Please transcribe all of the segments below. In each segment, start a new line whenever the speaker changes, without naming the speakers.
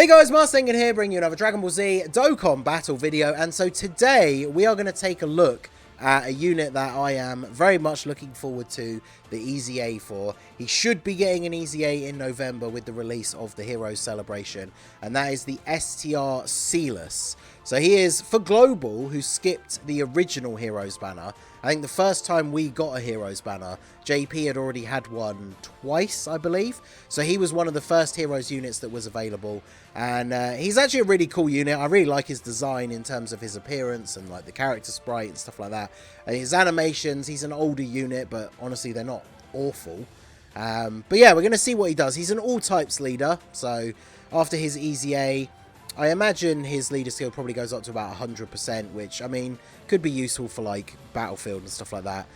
Hey guys, Marsengan here, bringing you another Dragon Ball Z Dokkan battle video, and so today we are going to take a look at a unit that I am very much looking forward to the EZA for. He should be getting an EZA in November with the release of the Heroes Celebration, and that is the STR SEALAS. So he is, for Global, who skipped the original Heroes banner. I think the first time we got a Heroes banner, JP had already had one twice, I believe. So he was one of the first Heroes units that was available. And he's actually a really cool unit. I really like his design in terms of his appearance and like the character sprite and stuff like that. And his animations, he's an older unit, but honestly, they're not awful. But yeah, we're going to see what he does. He's an all-types leader. So after his EZA, I imagine his leader skill probably goes up to about 100%, which, I mean, could be useful for, like, Battlefield and stuff like that.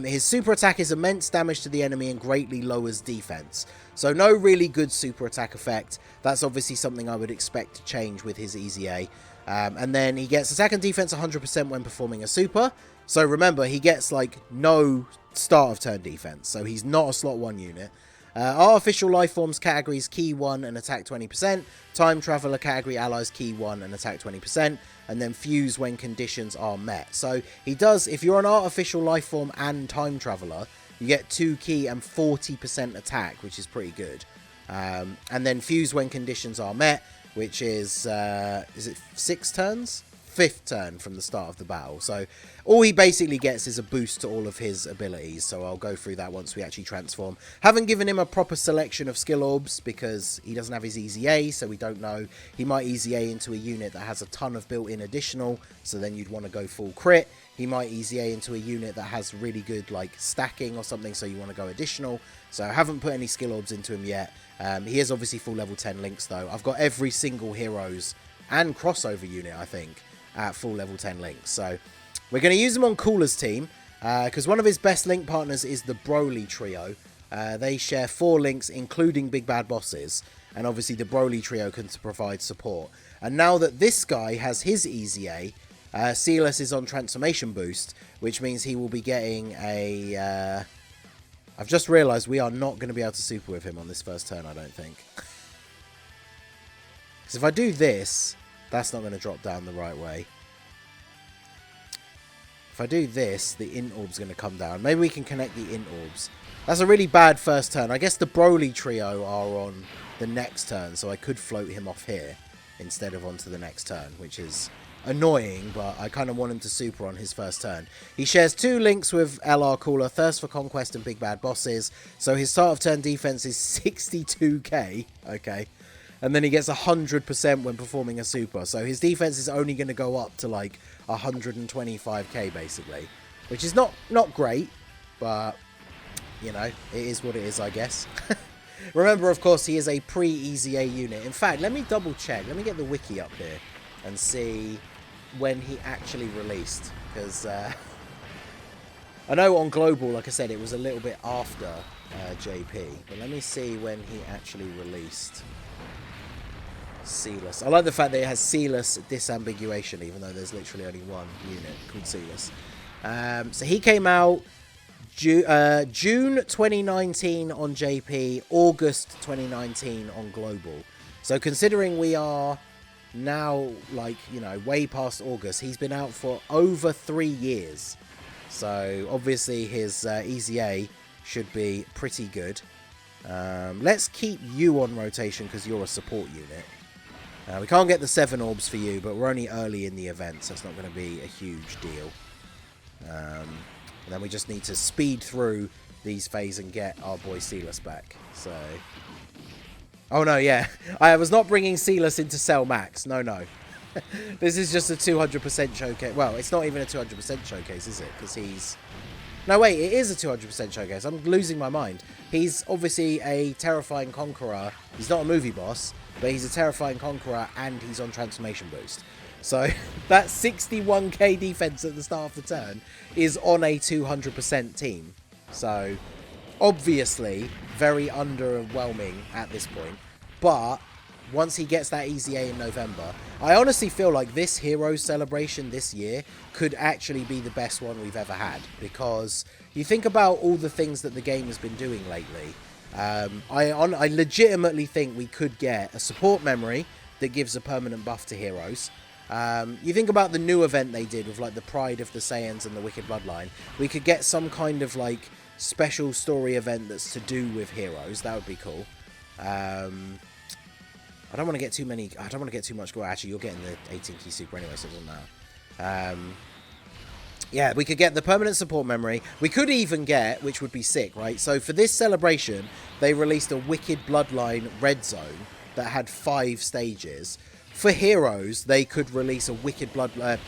His super attack is immense damage to the enemy and greatly lowers defense. So no really good super attack effect. That's obviously something I would expect to change with his EZA. And then he gets attack and defense 100% when performing a super. So remember, he gets, like, no start of turn defense. So he's not a slot 1 unit. Artificial life forms categories key 1 and attack 20%. Time traveler category allies key 1 and attack 20%. And then fuse when conditions are met. So he does, if you're an artificial life form and time traveler, you get 2 key and 40% attack, which is pretty good. And then fuse when conditions are met, which is it 6 turns? 5th turn from the start of the battle. So all he basically gets is a boost to all of his abilities. So I'll go through that once we actually transform. Haven't given him a proper selection of skill orbs because he doesn't have his EZA, so we don't know. He might EZA into a unit that has a ton of built-in additional, so then you'd want to go full crit. He might EZA into a unit that has really good like stacking or something, so you want to go additional. So I haven't put any skill orbs into him yet. He is obviously full level 10 links though. I've got every single Heroes and crossover unit, I think, at full level 10 links. So we're going to use him on Cooler's team because one of his best link partners is the Broly trio. They share 4 links including big bad bosses, and obviously the Broly trio can provide support. And now that this guy has his EZA, Sealess is on transformation boost, which means he will be getting a I've just realized we are not going to be able to super with him on this first turn, I don't think. Because if I do this, that's not going to drop down the right way. If I do this, the int orb's going to come down. Maybe we can connect the int orbs. That's a really bad first turn. I guess the Broly trio are on the next turn, so I could float him off here instead of onto the next turn, which is annoying, but I kind of want him to super on his first turn. He shares 2 links with LR Cooler, Thirst for Conquest and Big Bad Bosses, so his start of turn defense is 62k, okay. And then he gets 100% when performing a super. So his defense is only going to go up to like 125k basically. Which is not great, but you know, it is what it is, I guess. Remember, of course, he is a pre-EZA unit. In fact, let me double check. Let me get the wiki up here and see when he actually released. Because I know on Global, like I said, it was a little bit after JP. But let me see when he actually released Sealess. I like the fact that it has Sealess disambiguation, even though there's literally only one unit called Sealess. So he came out June 2019 on JP, August 2019 on Global. So considering we are now, like, you know, way past August, he's been out for over 3 years. So obviously his EZA should be pretty good. Let's keep you on rotation because you're a support unit. We can't get the 7 orbs for you, but we're only early in the event, so it's not going to be a huge deal. And then we just need to speed through these phases and get our boy Sealess back. So, oh no, yeah, I was not bringing Sealess into Cell Max. No. This is just a 200% showcase. Well, it's not even a 200% showcase, is it? Because he's... No, wait, it is a 200% showcase. I'm losing my mind. He's obviously a terrifying conqueror. He's not a movie boss, but he's a terrifying conqueror and he's on transformation boost. So that 61k defense at the start of the turn is on a 200% team. So obviously very underwhelming at this point. But once he gets that EZA in November, I honestly feel like this Heroes Celebration this year could actually be the best one we've ever had. Because you think about all the things that the game has been doing lately. I legitimately think we could get a support memory that gives a permanent buff to heroes. You think about the new event they did with like the Pride of the Saiyans and the Wicked Bloodline. We could get some kind of like special story event that's to do with heroes. That would be cool. I don't want to get too many. I don't want to get too much gore. Actually, you're getting the 18 key super anyway, so it doesn't matter. Yeah, we could get the permanent support memory. We could even get, which would be sick, right? So for this celebration, they released a Wicked Bloodline Red Zone that had 5 stages. For heroes, they could release a Wicked Bloodline.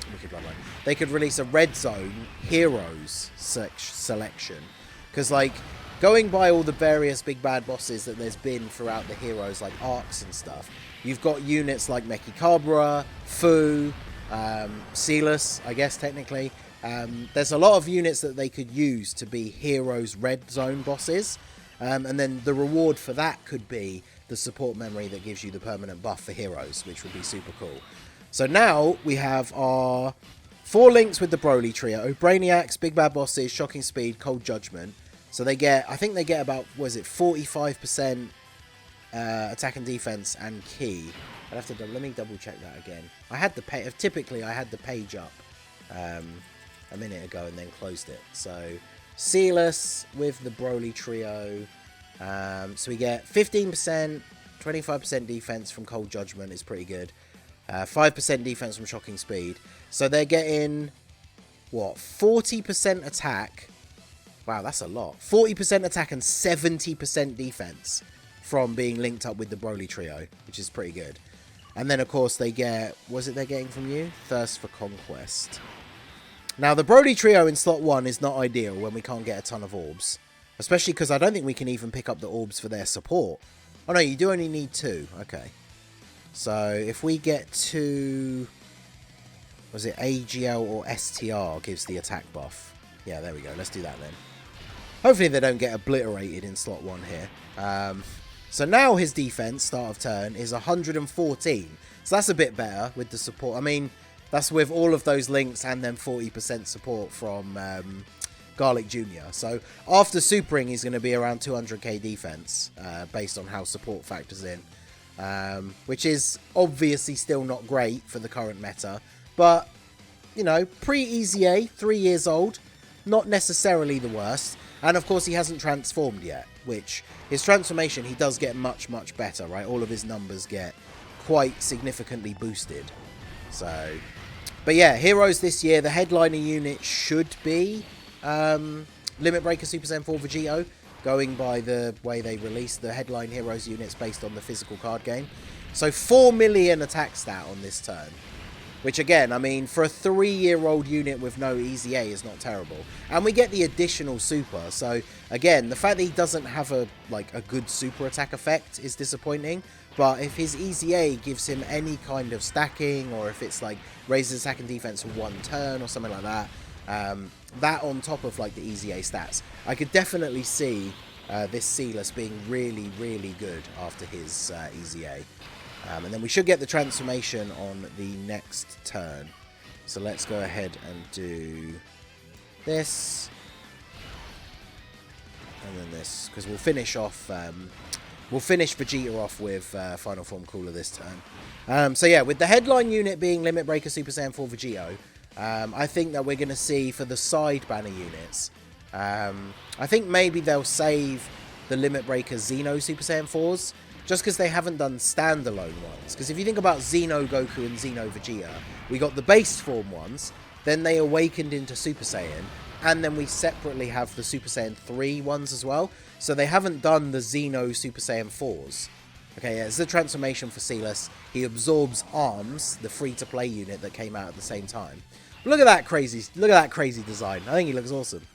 They could release a Red Zone Heroes selection. Because, like, going by all the various big bad bosses that there's been throughout the heroes, like arcs and stuff, you've got units like Mechikabra, Fu, SEALAS, I guess, technically. There's a lot of units that they could use to be heroes Red Zone bosses. And then the reward for that could be the support memory that gives you the permanent buff for heroes, which would be super cool. So now we have our 4 links with the Broly trio: Brainiacs, Big Bad Bosses, Shocking Speed, Cold Judgment. So they get, I think they get about, what is it, 45% attack and defense and key. I'd have to, let me double check that again. I had the page, typically I had the page up a minute ago and then closed it. So SEALAS with the Broly trio. So we get 15%, 25% defense from Cold Judgment is pretty good. 5% defense from Shocking Speed. So they're getting, what, 40% attack. Wow, that's a lot. 40% attack and 70% defense from being linked up with the Broly trio, which is pretty good. And then, of course, they get, was it they're getting from you? Thirst for Conquest. Now, the Broly trio in slot 1 is not ideal when we can't get a ton of orbs. Especially because I don't think we can even pick up the orbs for their support. Oh, no, you do only need 2. Okay. So, if we get to, was it AGL or STR gives the attack buff? Yeah, there we go. Let's do that then. Hopefully they don't get obliterated in slot 1 here. So now his defense, start of turn, is 114. So that's a bit better with the support. I mean, that's with all of those links and then 40% support from Garlic Jr. So after supering, he's going to be around 200k defense based on how support factors in. Which is obviously still not great for the current meta. But, you know, pre-EZA, 3 years old, not necessarily the worst. And of course he hasn't transformed yet, which his transformation, he does get much, much better, right? All of his numbers get quite significantly boosted. So, but yeah, heroes this year, the headliner unit should be Limit Breaker Super Saiyan 4 Vegito, going by the way they released the headline heroes units based on the physical card game. So 4 million attack stat on this turn. Which again, I mean, for a 3-year-old unit with no EZA is not terrible. And we get the additional super. So again, the fact that he doesn't have a good super attack effect is disappointing. But if his EZA gives him any kind of stacking, or if it's like raises attack and defense for 1 turn or something like that, that on top of like the EZA stats, I could definitely see this SEALAS being really, really good after his EZA. And then we should get the transformation on the next turn. So let's go ahead and do this. And then this, because we'll finish off, we'll finish Vegeta off with Final Form Cooler this turn. So yeah, with the headline unit being Limit Breaker Super Saiyan 4 Vegito, I think that we're going to see for the side banner units, I think maybe they'll save the Limit Breaker Xeno Super Saiyan 4s, just because they haven't done standalone ones. Because if you think about Xeno Goku and Xeno Vegeta, we got the base form ones, then they awakened into Super Saiyan, and then we separately have the Super Saiyan 3 ones as well. So they haven't done the Xeno Super Saiyan 4s. Okay, yeah, it's the transformation for SEALAS. He absorbs ARMS, the free-to-play unit that came out at the same time. Look at that crazy design. I think he looks awesome.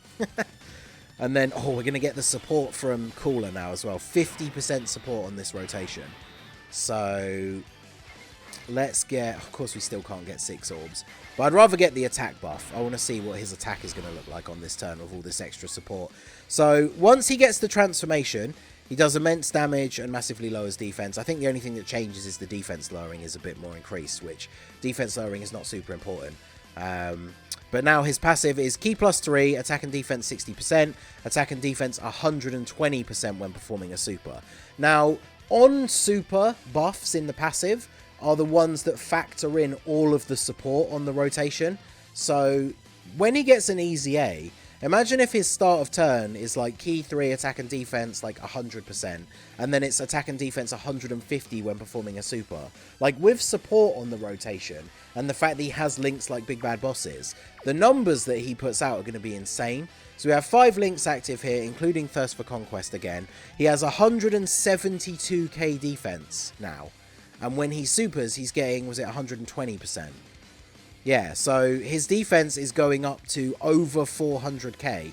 And then, oh, we're going to get the support from Cooler now as well. 50% support on this rotation. So, let's get... Of course, we still can't get 6 orbs. But I'd rather get the attack buff. I want to see what his attack is going to look like on this turn with all this extra support. So, once he gets the transformation, he does immense damage and massively lowers defense. I think the only thing that changes is the defense lowering is a bit more increased, which defense lowering is not super important. But now his passive is Ki +3, attack and defense 60%, attack and defense 120% when performing a super. Now, on super buffs in the passive, are the ones that factor in all of the support on the rotation. So when he gets an EZA, imagine if his start of turn is like key 3 attack and defense like 100%, and then it's attack and defense 150 when performing a super. Like with support on the rotation and the fact that he has links like Big Bad Bosses, the numbers that he puts out are going to be insane. So we have 5 links active here, including Thirst for Conquest again. He has 172k defense now. And when he supers, he's getting, was it 120%? Yeah, so his defense is going up to over 400k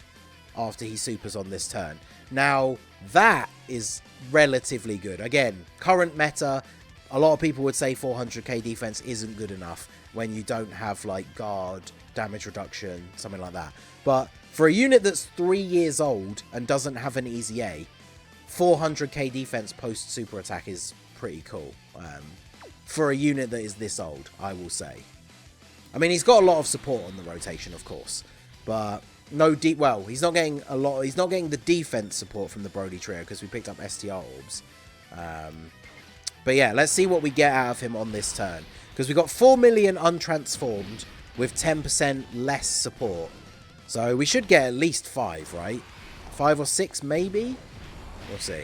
after he supers on this turn. Now, that is relatively good. Again, current meta, a lot of people would say 400k defense isn't good enough when you don't have, like, guard, damage reduction, something like that. But for a unit that's 3 years old and doesn't have an EZA, 400k defense post super attack is pretty cool. For a unit that is this old, I will say. I mean, he's got a lot of support on the rotation, of course, but no deep. Well, he's not getting a lot. He's not getting the defense support from the Brody trio because we picked up STR orbs. But yeah, let's see what we get out of him on this turn, because we got 4 million untransformed with 10% less support, so we should get at least 5, right? 5 or 6, maybe. We'll see.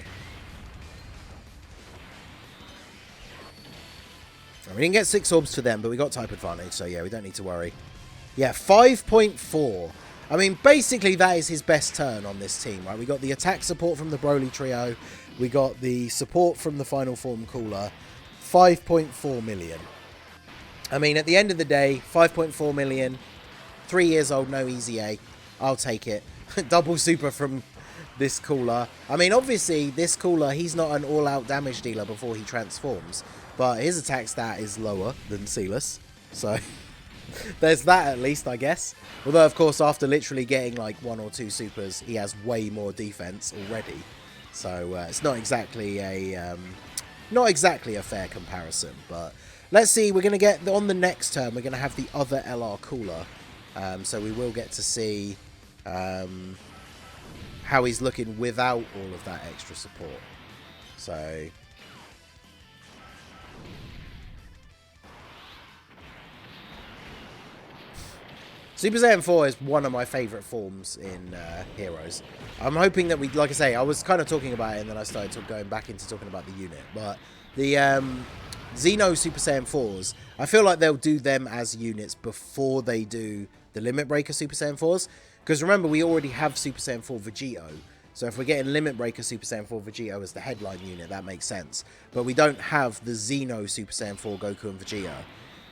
We didn't get 6 orbs for them, but we got type advantage, so yeah, we don't need to worry. Yeah, 5.4. I mean, basically that is his best turn on this team, right? We got the attack support from the Broly trio. We got the support from the Final Form Cooler. 5.4 million. I mean, at the end of the day, 5.4 million. 3 years old, no EZA. I'll take it. Double super from this Cooler. I mean, obviously, this Cooler, he's not an all-out damage dealer before he transforms. But his attack stat is lower than SEALAS, so there's that at least, I guess. Although, of course, after literally getting like 1 or 2 supers, he has way more defense already. So it's not exactly a fair comparison. But let's see. We're gonna get on the next turn. We're gonna have the other LR Cooler, so we will get to see how he's looking without all of that extra support. So. Super Saiyan 4 is one of my favourite forms in Heroes. I'm hoping that we, like I say, I was kind of talking about it and then I started going back into talking about the unit. But the Xeno Super Saiyan 4s, I feel like they'll do them as units before they do the Limit Breaker Super Saiyan 4s. Because remember, we already have Super Saiyan 4 Vegito. So if we're getting Limit Breaker Super Saiyan 4 Vegito as the headline unit, that makes sense. But we don't have the Xeno Super Saiyan 4 Goku and Vegito.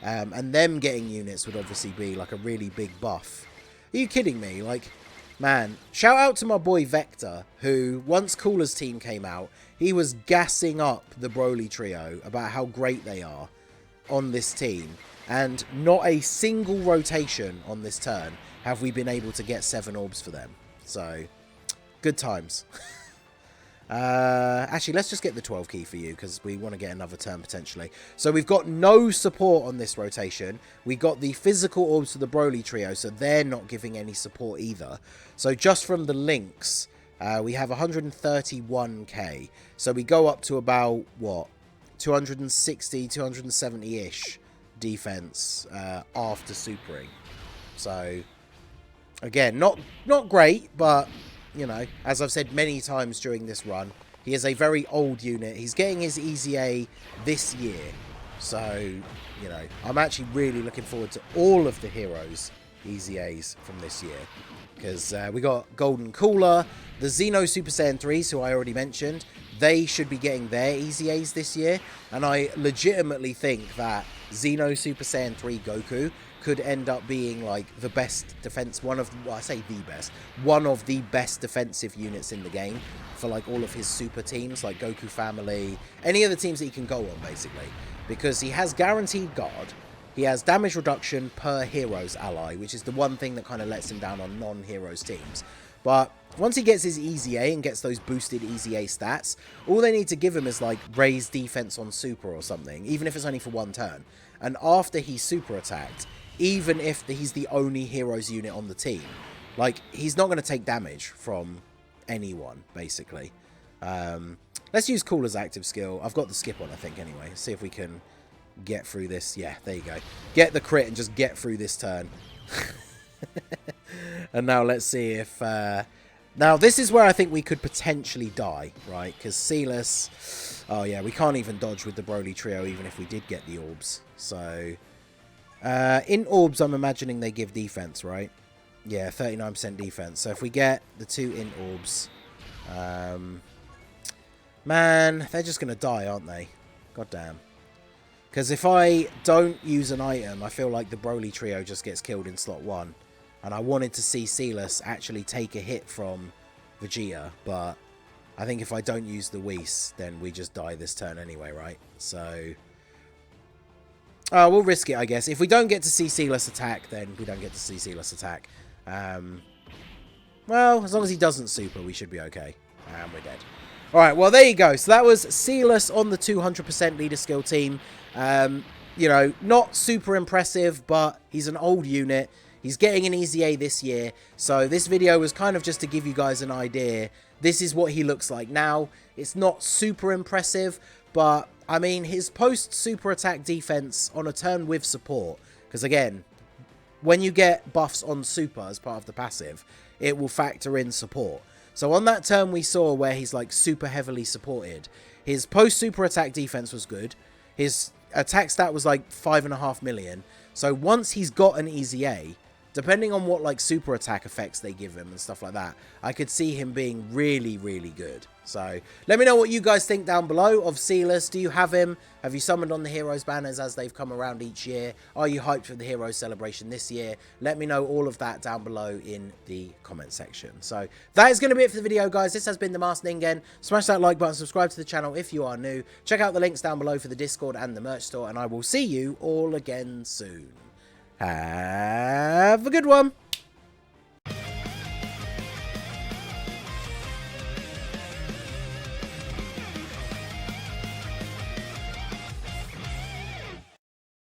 And them getting units would obviously be like a really big buff. Are you kidding me? Like, man, shout out to my boy Vector, who, once Cooler's team came out, he was gassing up the Broly trio about how great they are on this team. And not a single rotation on this turn have we been able to get 7 orbs for them. So, good times. Actually, let's just get the 12 key for you, because we want to get another turn potentially. So we've got no support on this rotation. We got the physical orbs for the Broly trio, so they're not giving any support either. So just from the links, we have 131k. So we go up to about, what, 260, 270-ish defense after supering. So, again, not great, but... You know, as I've said many times during this run, he is a very old unit. He's getting his EZA this year. So, you know, I'm actually really looking forward to all of the heroes' EZAs from this year. Because we got Golden Cooler, the Xeno Super Saiyan 3s, who I already mentioned. They should be getting their EZAs this year. And I legitimately think that Xeno Super Saiyan 3 Goku could end up being like the best defense, one of the best defensive units in the game for like all of his super teams, like Goku Family, any of the teams that he can go on basically, because he has guaranteed guard, he has damage reduction per hero's ally, which is the one thing that kind of lets him down on non-heroes teams. But once he gets his EZA and gets those boosted EZA stats, all they need to give him is like raise defense on super or something, even if it's only for 1 turn. And after he's super attacked, even if he's the only heroes unit on the team, like, he's not going to take damage from anyone, basically. Let's use Cooler's active skill. I've got the skip on, I think, anyway. See if we can get through this. Yeah, there you go. Get the crit and just get through this turn. And now let's see if... now, this is where I think we could potentially die, right? Because SEALAS... Oh, yeah, we can't even dodge with the Broly trio, even if we did get the orbs. So, in orbs, I'm imagining they give defense, right? Yeah, 39% defense. So if we get the 2 in orbs... man, they're just going to die, aren't they? God damn. Because if I don't use an item, I feel like the Broly trio just gets killed in slot 1. And I wanted to see SEALAS actually take a hit from Vegeta, but I think if I don't use the Whis, then we just die this turn anyway, right? So, we'll risk it, I guess. If we don't get to see SEALAS attack, then we don't get to see SEALAS attack. Well, as long as he doesn't super, we should be okay. And we're dead. Alright, well, there you go. So that was SEALAS on the 200% leader skill team. You know, not super impressive, but he's an old unit. He's getting an EZA this year, so this video was kind of just to give you guys an idea. This is what he looks like now. It's not super impressive, but, I mean, his post-super attack defense on a turn with support, because, again, when you get buffs on super as part of the passive, it will factor in support. So on that turn we saw where he's, like, super heavily supported, his post-super attack defense was good. His attack stat was, like, 5.5 million. So once he's got an EZA... depending on what, like, super attack effects they give him and stuff like that, I could see him being really, really good. So, let me know what you guys think down below of SEALAS. Do you have him? Have you summoned on the Heroes banners as they've come around each year? Are you hyped for the Heroes celebration this year? Let me know all of that down below in the comment section. So, that is going to be it for the video, guys. This has been the Masked Ningen. Smash that like button, subscribe to the channel if you are new. Check out the links down below for the Discord and the merch store, and I will see you all again soon. Have a good one.